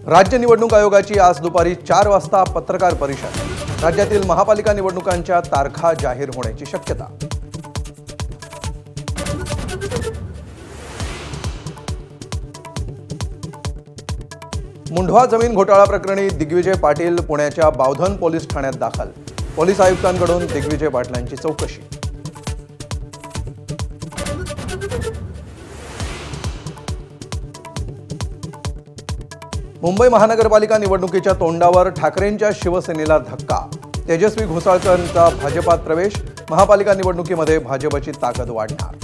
राज्य निवडणूक आयोगाची आज दुपारी 4 वाजता पत्रकार परिषद। राज्यातील महापालिका निवडणुकांच्या तारखा जाहीर होण्याची शक्यता। मुंढवा जमीन घोटाळा प्रकरणी दिग्विजय पाटील पुण्याच्या बावधन पोलीस ठाण्यात दाखल। पोलीस आयुक्तांकडून दिग्विजय पाटलांची चौकशी। मुंबई महानगरपालिका निवडणुकीच्या तोंडावर ठाकरेंच्या शिवसेनेला धक्का। तेजस्वी घोसाळकरांचा भाजपात प्रवेश। महापालिका निवडणुकीमध्ये भाजपची ताकद वाढणार।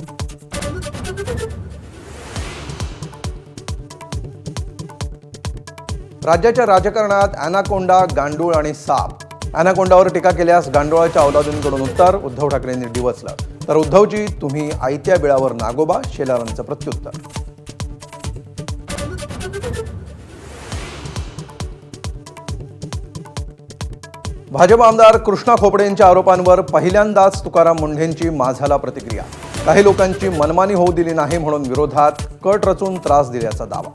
राज्याच्या राजकारणात अॅनाकोंडा, गांडूळ आणि साप। अॅनाकोंडावर टीका केल्यास गांडुळाच्या औलादींकडून उत्तर। उद्धव ठाकरेंनी डिवचलं तर उद्धवजी तुम्ही आयत्या बिळावर नागोबा, शेलारांचं प्रत्युत्तर। भाजप आमदार कृष्णा खोपडे यांच्या आरोपांवर पहिल्यांदाच तुकाराम मुंढेंची माझाला प्रतिक्रिया। काही लोकांची मनमानी होऊ दिली नाही म्हणून विरोधात कट रचून त्रास दिल्याचा दावा।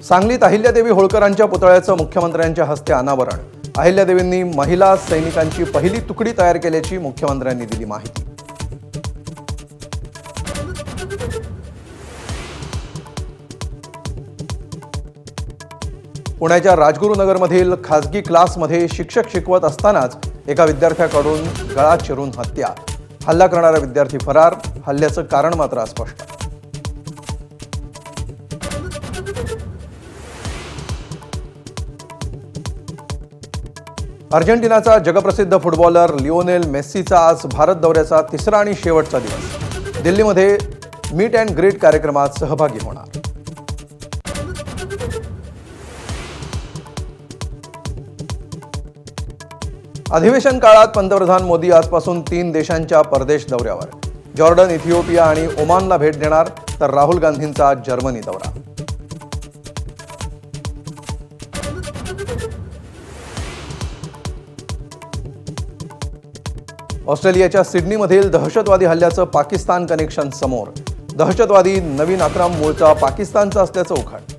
सांगलीत अहिल्यादेवी होळकरांच्या पुतळ्याचं मुख्यमंत्र्यांच्या हस्ते अनावरण। अहिल्यादेवींनी महिला सैनिकांची पहिली तुकडी तयार केल्याची मुख्यमंत्र्यांनी दिली माहिती। पुण्याच्या राजगुरुनगरमधील खासगी क्लासमध्ये शिक्षक शिकवत असतानाच एका विद्यार्थ्याकडून गळा चिरून हत्या। हल्ला करणारा विद्यार्थी फरार। हल्ल्याचं कारण मात्र अस्पष्ट। अर्जेंटिनाचा जगप्रसिद्ध फुटबॉलर लिओनेल मेस्सीचा आज भारत दौऱ्याचा तिसरा आणि शेवटचा दिवस। दिल्लीमध्ये मीट अँड ग्रीट कार्यक्रमात सहभागी होणार। अधिवेशन काळात पंतप्रधान मोदी आजपासून 3 देशांच्या परदेश दौऱ्यावर। जॉर्डन, इथिओपिया आणि ओमानला भेट देणार, तर राहुल गांधींचा जर्मनी दौरा। ऑस्ट्रेलियाच्या सिडनीमधील दहशतवादी हल्ल्याचं पाकिस्तान कनेक्शन समोर। दहशतवादी नवीन अक्रम मूळचा पाकिस्तानचा असल्याचं उघड।